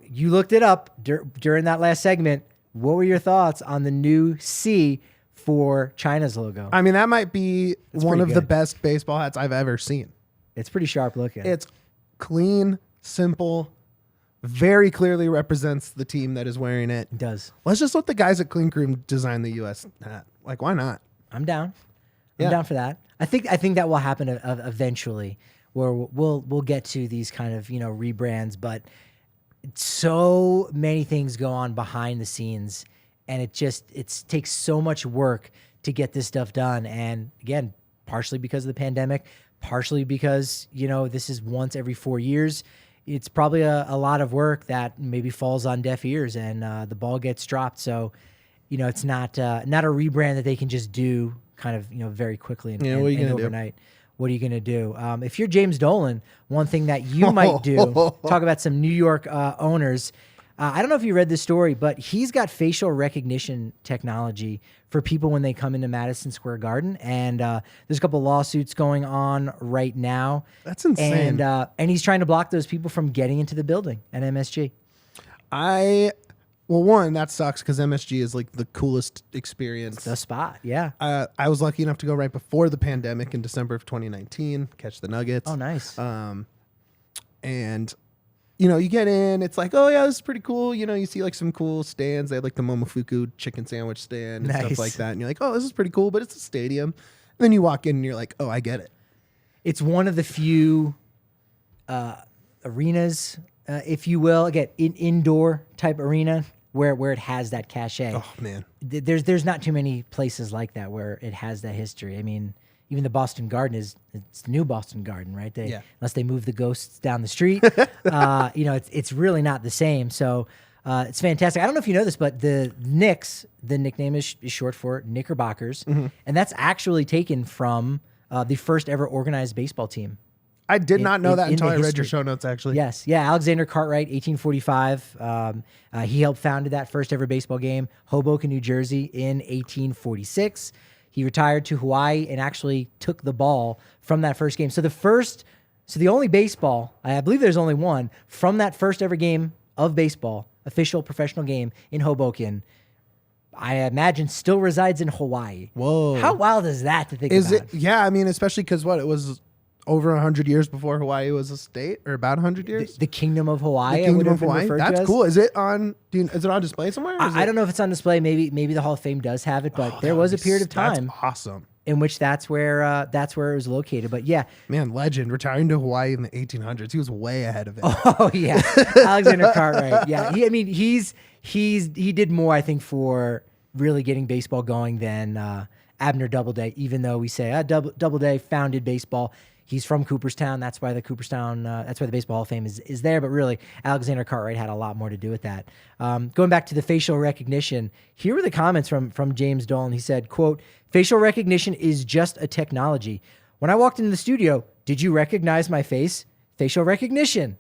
You looked it up during that last segment. What were your thoughts on the new C for China's logo? I mean, that might be one of good. the best baseball hats I've ever seen. It's pretty sharp looking. It's clean, simple, very clearly represents the team that is wearing it. It does. Let's just let the guys at Clean Crew design the U.S. hat. Why not? I'm down. I'm down for that. I think that will happen eventually, where we'll get to these kind of rebrands, but so many things go on behind the scenes, and it takes so much work to get this stuff done. And again, partially because of the pandemic, partially because this is once every 4 years. It's probably a lot of work that maybe falls on deaf ears, and the ball gets dropped. So, it's not a rebrand that they can just do kind of very quickly and overnight. What are you going to do? If you're James Dolan, one thing that you might do, talk about some New York owners. I don't know if you read this story, but he's got facial recognition technology for people when they come into Madison Square Garden. And there's a couple of lawsuits going on right now. That's insane. And he's trying to block those people from getting into the building at MSG. Well, one, that sucks because MSG is like the coolest experience. It's the spot, yeah. I was lucky enough to go right before the pandemic in December of 2019, catch the Nuggets. Oh, nice. And, you know, you get in, it's like, oh, yeah, this is pretty cool. You know, you see like some cool stands. They have like the Momofuku chicken sandwich stand and stuff like that. And you're like, oh, this is pretty cool, but it's a stadium. And then you walk in and you're like, oh, I get it. It's one of the few arenas, if you will, again, indoor type arena where it has that cachet. Oh, man. There's not too many places like that where it has that history. I mean, even the Boston Garden it's the new Boston Garden, right? Unless they move the ghosts down the street, you know, it's really not the same. So it's fantastic. I don't know if you know this, but the Knicks, the nickname is short for Knickerbockers, and that's actually taken from the first ever organized baseball team. I did not know that until I read history. your show notes, actually. Yes. Yeah. Alexander Cartwright, 1845. He helped founded that first ever baseball game, Hoboken, New Jersey, in 1846. He retired to Hawaii and actually took the ball from that first game. So the only baseball, I believe there's only one, from that first ever game of baseball, official professional game in Hoboken, I imagine still resides in Hawaii. Whoa. How wild is that to think about? Yeah, I mean, especially because it was over 100 years before Hawaii was a state, or about 100 years? The Kingdom of Hawaii. The Kingdom of Hawaii? That's cool. Is it on display somewhere? I don't know if it's on display. Maybe the Hall of Fame does have it, but there was a period of time. That's awesome. In which that's where it was located. But yeah. Man, legend. Retiring to Hawaii in the 1800s. He was way ahead of it. Oh, yeah. Alexander Cartwright. Yeah. He did more, I think, for really getting baseball going than Abner Doubleday, even though we say Doubleday founded baseball. He's from Cooperstown. That's why the Baseball Hall of Fame is there. But really, Alexander Cartwright had a lot more to do with that. Going back to the facial recognition, here were the comments from James Dolan. He said, quote, "Facial recognition is just a technology. When I walked into the studio, did you recognize my face? Facial recognition."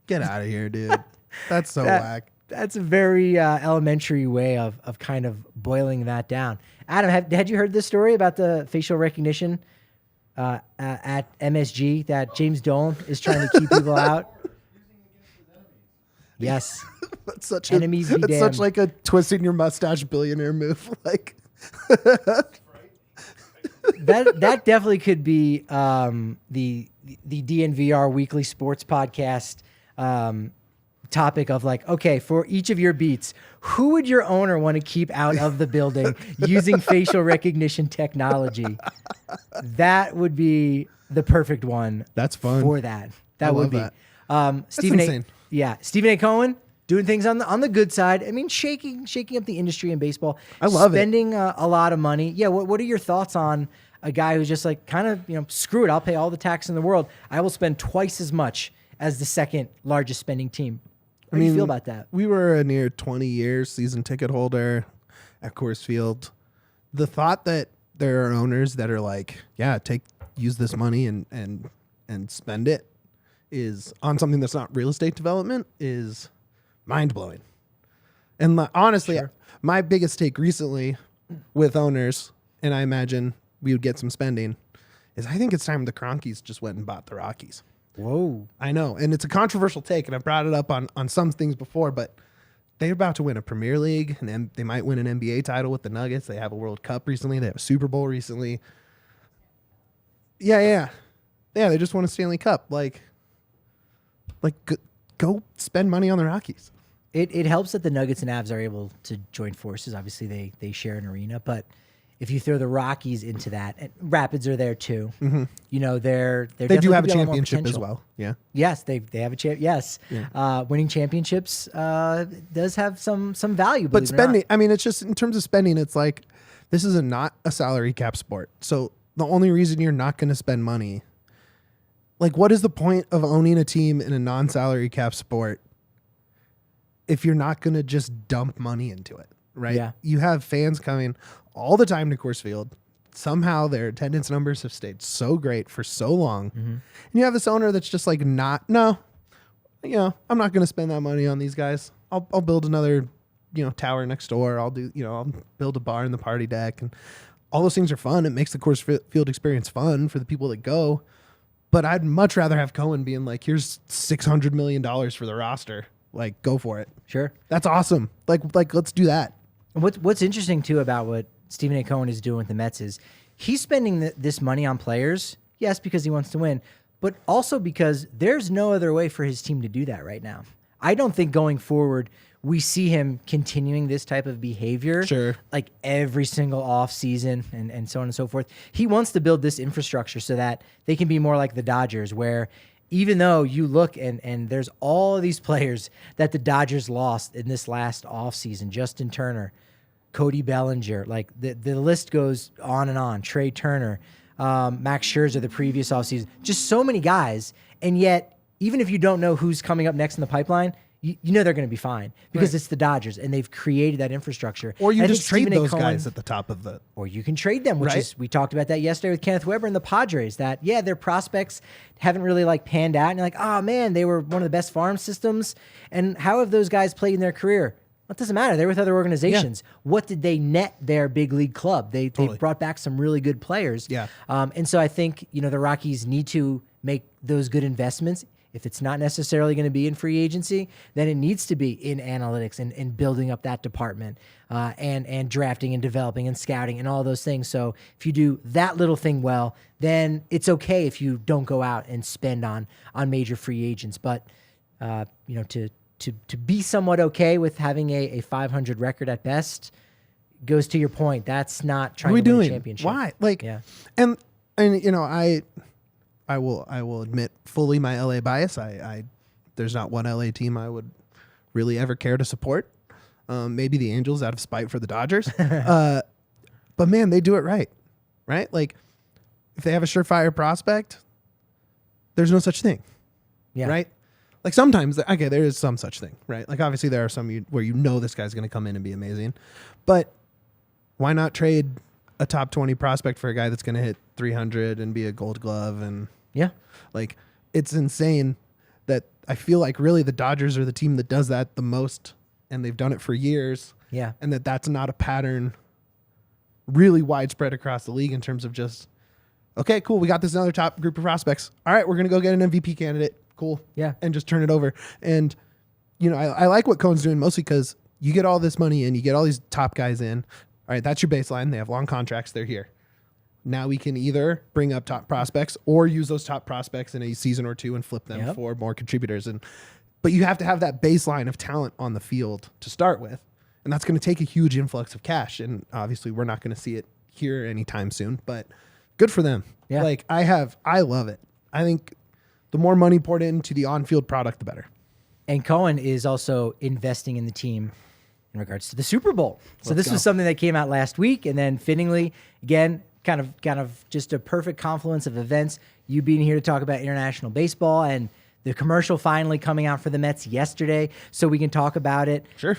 Get out of here, dude. That's so whack. That's a very elementary way of kind of boiling that down. Adam, had you heard this story about the facial recognition at MSG that James Dolan is trying to keep people out? Yes. That's such enemies be damned. Such like a twisting your mustache billionaire move. Like that definitely could be the DNVR weekly sports podcast topic of like, okay, for each of your beats, who would your owner want to keep out of the building using facial recognition technology? That would be the perfect one. That's fun for that. That would be that. Stephen A. Cohen doing things on the good side. I mean, shaking up the industry in baseball. I love spending a lot of money. Yeah. What are your thoughts on a guy who's just like kind of screw it, I'll pay all the tax in the world. I will spend twice as much as the second largest spending team. How do you feel about that? We were a near 20 years season ticket holder at Coors Field. The thought that there are owners that are like, yeah, use this money and spend it is on something that's not real estate development is mind blowing. And honestly, my biggest take recently with owners, and I imagine we would get some spending, is I think it's time the Kroenkes just went and bought the Rockies. Whoa. I know. And it's a controversial take, and I've brought it up on some things before, but they're about to win a Premier League, and they might win an NBA title with the Nuggets. They have a World Cup recently. They have a Super Bowl recently. Yeah, they just won a Stanley Cup. Like go spend money on the Rockies. It helps that the Nuggets and Avs are able to join forces. Obviously, they share an arena, but if you throw the Rockies into that, and Rapids are there too. Mm-hmm. They do have a championship as well. Yeah. Yes, they have a champ. Yes, yeah. Winning championships does have some value. But spending, I mean, it's just in terms of spending, it's like this is not a salary cap sport. So the only reason you're not going to spend money, like, what is the point of owning a team in a non-salary cap sport if you're not going to just dump money into it? Right. Yeah. You have fans coming all the time to Coors Field. Somehow their attendance numbers have stayed so great for so long. Mm-hmm. And you have this owner that's just like, I'm not going to spend that money on these guys. I'll build another, tower next door. I'll build a bar in the party deck, and all those things are fun. It makes the Coors Field experience fun for the people that go. But I'd much rather have Cohen being like, here's $600 million for the roster. Like, go for it. Sure. That's awesome. Like let's do that. What's interesting too about what Stephen A. Cohen is doing with the Mets is he's spending this money on players, yes, because he wants to win, but also because there's no other way for his team to do that right now. I don't think going forward we see him continuing this type of behavior, Sure, like every single off season and so on and so forth. He wants to build this infrastructure so that they can be more like the Dodgers, where even though you look and there's all of these players that the Dodgers lost in this last off season, Justin Turner, Cody Bellinger, like the list goes on and on, Trey Turner, Max Scherzer the previous offseason, just so many guys. And yet, even if you don't know who's coming up next in the pipeline, you know they're going to be fine because it's the Dodgers and they've created that infrastructure. Or you and just trade those guys at the top of the... Or you can trade them, which is, we talked about that yesterday with Kenneth Weber and the Padres, that, yeah, their prospects haven't really like panned out. And you're like, oh man, they were one of the best farm systems. And how have those guys played in their career? Well, it doesn't matter. They're with other organizations. Yeah. What did they net their big league club? They brought back some really good players. Yeah. And so I think, the Rockies need to make those good investments. If it's not necessarily going to be in free agency, then it needs to be in analytics and building up that department and drafting and developing and scouting and all those things. So if you do that little thing well, then it's okay if you don't go out and spend on major free agents. But to be somewhat okay with having a 500 record at best goes to your point. That's not trying to win a championship. Why? And I will admit fully my LA bias. There's not one LA team I would really ever care to support. Maybe the Angels out of spite for the Dodgers. But man, they do it right? Like if they have a surefire prospect, there's no such thing. Yeah. Right? Like sometimes, there is some such thing, right? Like obviously there are some where this guy's going to come in and be amazing. But why not trade a top 20 prospect for a guy that's going to hit 300 and be a Gold Glove? And yeah, like it's insane that I feel like really the Dodgers are the team that does that the most, and they've done it for years. Yeah. And that's not a pattern really widespread across the league in terms of just, okay, cool, we got this another top group of prospects. All right, we're going to go get an MVP candidate. Cool. Yeah. And just turn it over. And, I like what Cohen's doing mostly because you get all this money in, you get all these top guys in. All right, that's your baseline. They have long contracts. They're here. Now we can either bring up top prospects or use those top prospects in a season or two and flip them for more contributors. But you have to have that baseline of talent on the field to start with. And that's going to take a huge influx of cash. And obviously we're not going to see it here anytime soon, but good for them. Yeah. Like I love it. I think the more money poured into the on-field product, the better. And Cohen is also investing in the team in regards to the Super Bowl. So this was something that came out last week, and then fittingly, again, kind of just a perfect confluence of events. You being here to talk about international baseball and the commercial finally coming out for the Mets yesterday, so we can talk about it. Sure.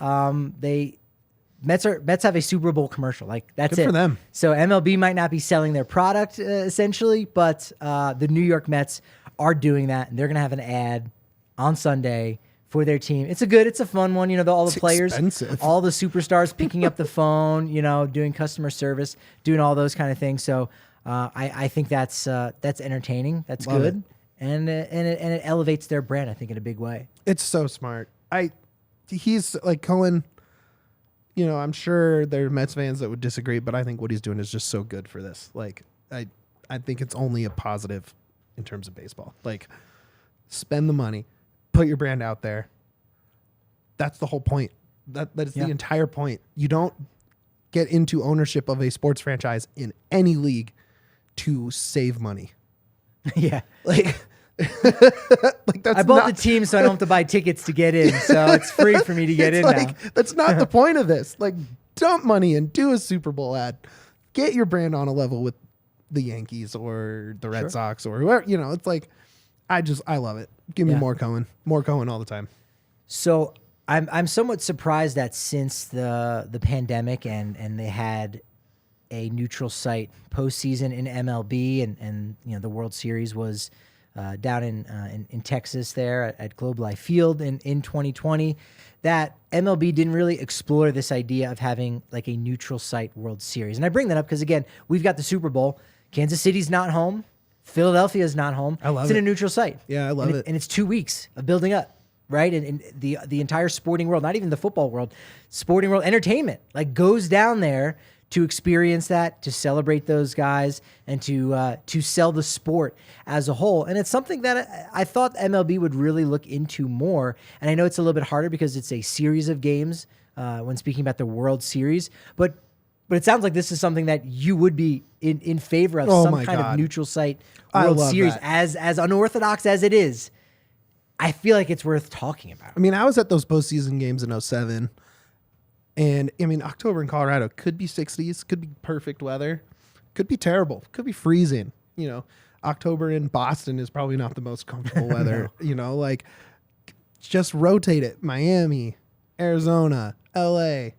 Mets have a Super Bowl commercial. Like that's Good it for them. So MLB might not be selling their product essentially, but the New York Mets are doing that, and they're going to have an ad on Sunday for their team. It's a fun one. All the players, expensive. All the superstars picking up the phone, doing customer service, doing all those kind of things. So I think that's entertaining. That's Love good. And it elevates their brand, I think, in a big way. It's so smart. He's like Cohen, I'm sure there are Mets fans that would disagree, but I think what he's doing is just so good for this. Like, I think it's only a positive in terms of baseball. Like, spend the money, put your brand out there. That's the whole point. That is the entire point. You don't get into ownership of a sports franchise in any league to save money. Yeah. Like that's I bought the team so I don't have to buy tickets to get in. So it's free for me to get in now. That's not the point of this. Like, dump money and do a Super Bowl ad. Get your brand on a level with the Yankees or the Red Sox or whoever. It's like, I love it. Give me more Cohen all the time. So I'm somewhat surprised that since the pandemic and they had a neutral site postseason in MLB and the World Series was down in Texas there at Globe Life Field in 2020, that MLB didn't really explore this idea of having like a neutral site World Series. And I bring that up because, again, we've got the Super Bowl. Kansas City's not home. Philadelphia's not home. I love it. It's in a neutral site. Yeah, I love it. And it's 2 weeks of building up. right? And the entire sporting world, not even the football world, sporting world, entertainment, like goes down there to experience that, to celebrate those guys, and to sell the sport as a whole. And it's something that I thought MLB would really look into more. And I know it's a little bit harder because it's a series of games when speaking about the World Series, but it sounds like this is something that you would be in favor of, some kind of neutral site World Series, as unorthodox as it is. I feel like it's worth talking about. I mean, I was at those postseason games in 2007. And I mean, October in Colorado could be 60s, could be perfect weather, could be terrible, could be freezing. You know, October in Boston is probably not the most comfortable weather. No. You know, like just rotate it. Miami, Arizona, LA,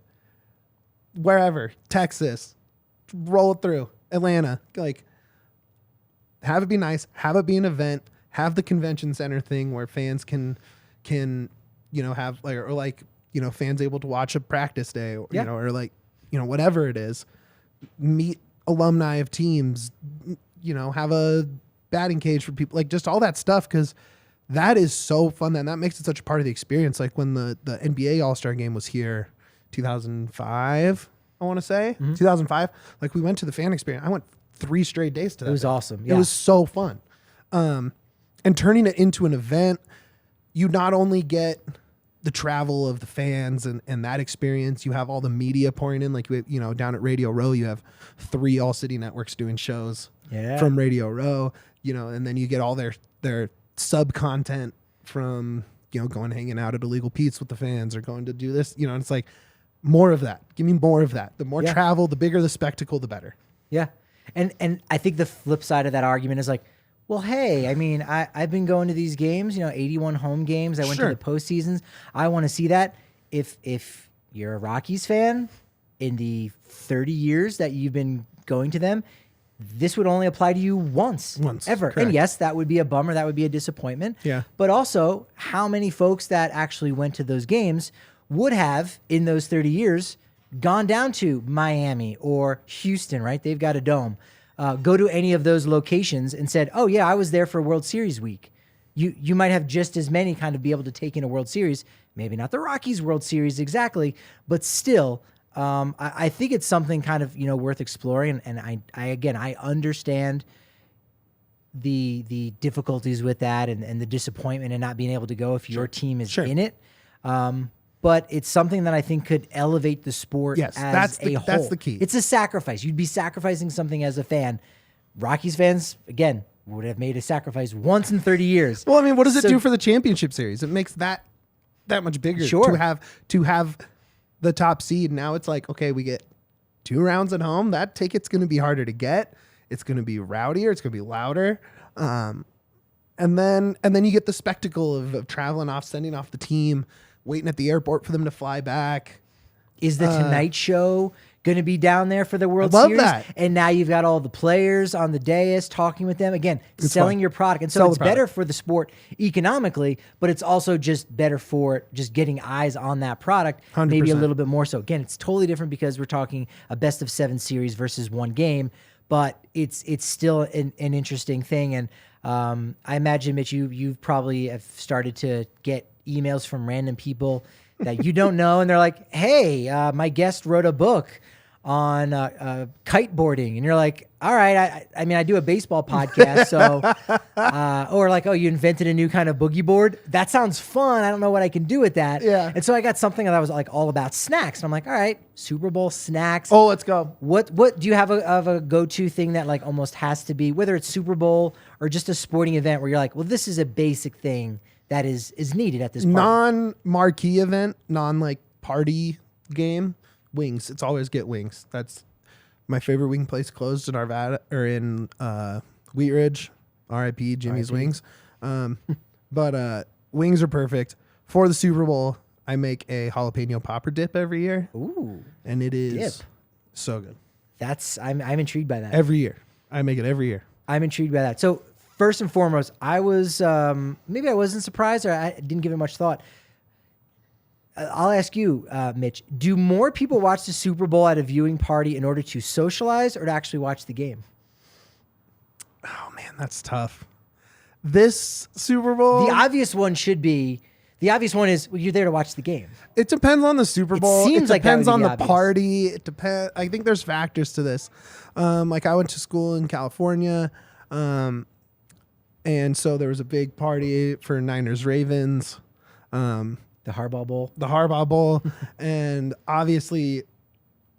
wherever, Texas, roll it through. Atlanta, like have it be nice, have it be an event, have the convention center thing where fans can you know have like you know, fans able to watch a practice day, or, you know, or like, you know, whatever it is, meet alumni of teams, you know, have a batting cage for people, like just all that stuff. Cause that is so fun. And that makes it such a part of the experience. Like when the NBA All-Star game was here, 2005, I want to say 2005, like we went to the fan experience. I went 3 straight days to that. It was awesome. Yeah. It was so fun. And turning it into an event, you not only get the travel of the fans and that experience, you have all the media pouring in, like, you know, down at Radio Row, you have 3 All City networks doing shows from Radio Row, you know, and then you get all their sub content from, you know, going hanging out at Illegal Pete's with the fans or going to do this, you know, and it's like more of that. Give me more of that. The more travel, the bigger the spectacle, the better. Yeah. And I think the flip side of that argument is like, well, hey, I mean, I've been going to these games, you know, 81 home games. I went to the postseasons. I want to see that. If you're a Rockies fan, in the 30 years that you've been going to them, this would only apply to you once ever. Correct. And yes, that would be a bummer. That would be a disappointment. Yeah. But also, how many folks that actually went to those games would have, in those 30 years, gone down to Miami or Houston, right? They've got a dome. Go to any of those locations and said, oh, yeah, I was there for World Series week. You might have just as many kind of be able to take in a World Series, maybe not the Rockies World Series exactly, but still, I think it's something kind of, you know, worth exploring. And I understand the difficulties with that and the disappointment and not being able to go if your team is in it. But it's something that I think could elevate the sport as a whole. That's the key. It's a sacrifice. You'd be sacrificing something as a fan. Rockies fans, again, would have made a sacrifice once in 30 years. Well, I mean, what does it do for the championship series? It makes that much bigger to have the top seed. Now it's like, okay, we get 2 rounds at home. That ticket's going to be harder to get. It's going to be rowdier. It's going to be louder. And then you get the spectacle of traveling off, sending off the team, waiting at the airport for them to fly back. Is the Tonight Show going to be down there for the World Series? I love that. And now you've got all the players on the dais talking with them. Again, selling your product. And so it's better for the sport economically, but it's also just better for just getting eyes on that product, 100%. Maybe a little bit more so. Again, it's totally different because we're talking a best of 7 series versus 1 game, but it's still an interesting thing. And I imagine, Mitch, you probably have started to get emails from random people that you don't know, and they're like, hey, my guest wrote a book on kiteboarding, and you're like, all right, I mean, I do a baseball podcast, so or like, oh, you invented a new kind of boogie board. That sounds fun. I don't know what I can do with that. Yeah. And so I got something that was like all about snacks, and I'm like, all right, Super Bowl snacks. Oh, let's go. What do you have a go-to thing that like almost has to be, whether it's Super Bowl or just a sporting event where you're like, well, this is a basic thing that is needed at this point? Non-marquee event, like party game. Wings. It's always get wings. That's my favorite wing place. Closed in Arvada or in Wheat Ridge. R.I.P. Jimmy's Wings. But wings are perfect for the Super Bowl. I make a jalapeno popper dip every year. Ooh, and it is so good. I'm intrigued by that. Every year, I make it every year. I'm intrigued by that. So first and foremost, I was maybe I wasn't surprised or I didn't give it much thought. I'll ask you, Mitch, do more people watch the Super Bowl at a viewing party in order to socialize or to actually watch the game? Oh, man, that's tough. This Super Bowl? The obvious one should be The obvious one is you're there to watch the game. It depends on the Super Bowl. Seems it like that depends would on be the obvious. party. It depends. I think there's factors to this. Like I went to school in California, and so there was a big party for Niners Ravens. The Harbaugh Bowl. The Harbaugh Bowl, and obviously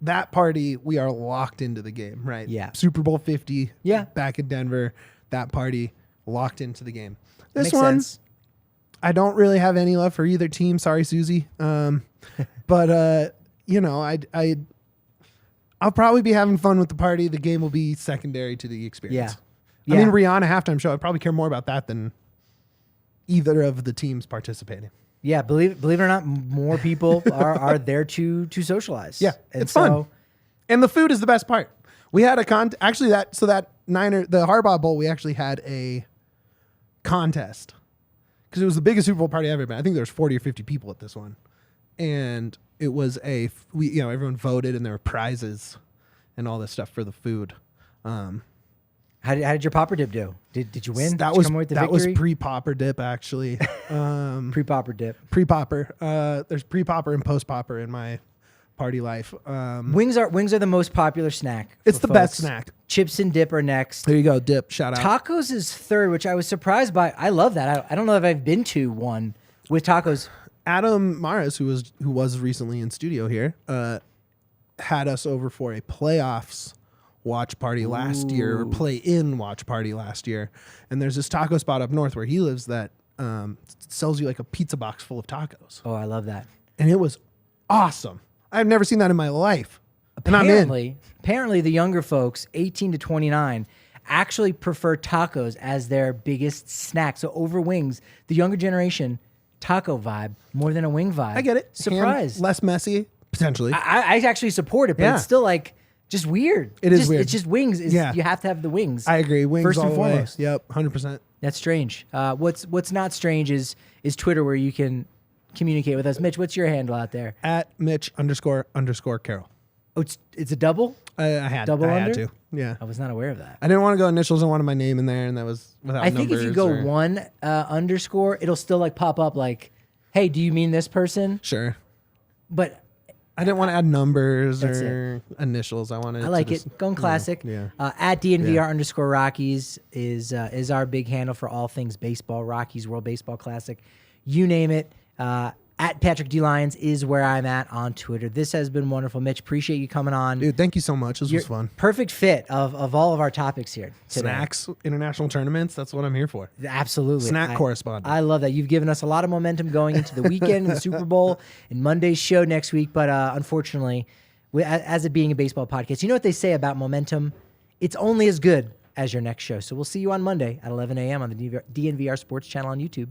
that party we are locked into the game, right? Yeah. Super Bowl 50. Yeah. Back in Denver, that party locked into the game. This Makes one, sense. I don't really have any love for either team. Sorry, Susie. But you know, I'll probably be having fun with the party. The game will be secondary to the experience. Yeah. I mean, Rihanna halftime show. I probably care more about that than either of the teams participating. Yeah, believe it or not, more people are there to socialize. Yeah, and it's fun. And the food is the best part. We had a that the Harbaugh Bowl, we actually had a contest because it was the biggest Super Bowl party I've ever been. I think there was 40 or 50 people at this one, and it was everyone voted and there were prizes and all this stuff for the food. How did your popper dip do? Did you win? That Did you was come away with the that was victory? pre-popper dip actually. Pre-popper dip. Pre-popper. There's pre-popper and post-popper in my party life. Wings are the most popular snack. It's for the best folks. snack. Chips and dip are next. There you go, dip. Shout out. Tacos is third, which I was surprised by. I love that. I don't know if I've been to one with tacos. Adam Maras, who was recently in studio here, had us over for a playoffs watch party last year, or play-in watch party last year. And there's this taco spot up north where he lives that sells you like a pizza box full of tacos. Oh, I love that. And it was awesome. I've never seen that in my life. And I'm in. Apparently, the younger folks, 18 to 29, actually prefer tacos as their biggest snack. So over wings, the younger generation, taco vibe more than a wing vibe. I get it. Surprise. Less messy, potentially. I actually support it, but Yeah. it's still like just weird. It is weird. It's just wings. Yeah. You have to have the wings. I agree. Wings first all and the way. foremost. Yep, 100%. That's strange. What's not strange is Twitter, where you can communicate with us. Mitch, what's your handle out there? At Mitch__Carroll. Oh, it's a double? I had Double I had under? to. Yeah. I was not aware of that. I didn't want to go initials. I wanted my name in there, and that was without I think if you numbers go or- one underscore, it'll still like pop up like, hey, do you mean this person? Sure. But I didn't want to add numbers That's or initials. I wanted. I like to it. just, Going classic. Yeah. At DNVR Rockies is our big handle for all things baseball. Rockies World Baseball Classic, you name it. At Patrick D. Lyons is where I'm at on Twitter. This has been wonderful, Mitch. Appreciate you coming on. Dude, thank you so much. This You're was fun. Perfect fit of all of our topics here today. Snacks, international tournaments. That's what I'm here for. Absolutely. Snack correspondent. I love that. You've given us a lot of momentum going into the weekend, the Super Bowl, and Monday's show next week. But unfortunately, as it being a baseball podcast, you know what they say about momentum? It's only as good as your next show. So we'll see you on Monday at 11 a.m. on the DNVR Sports channel on YouTube.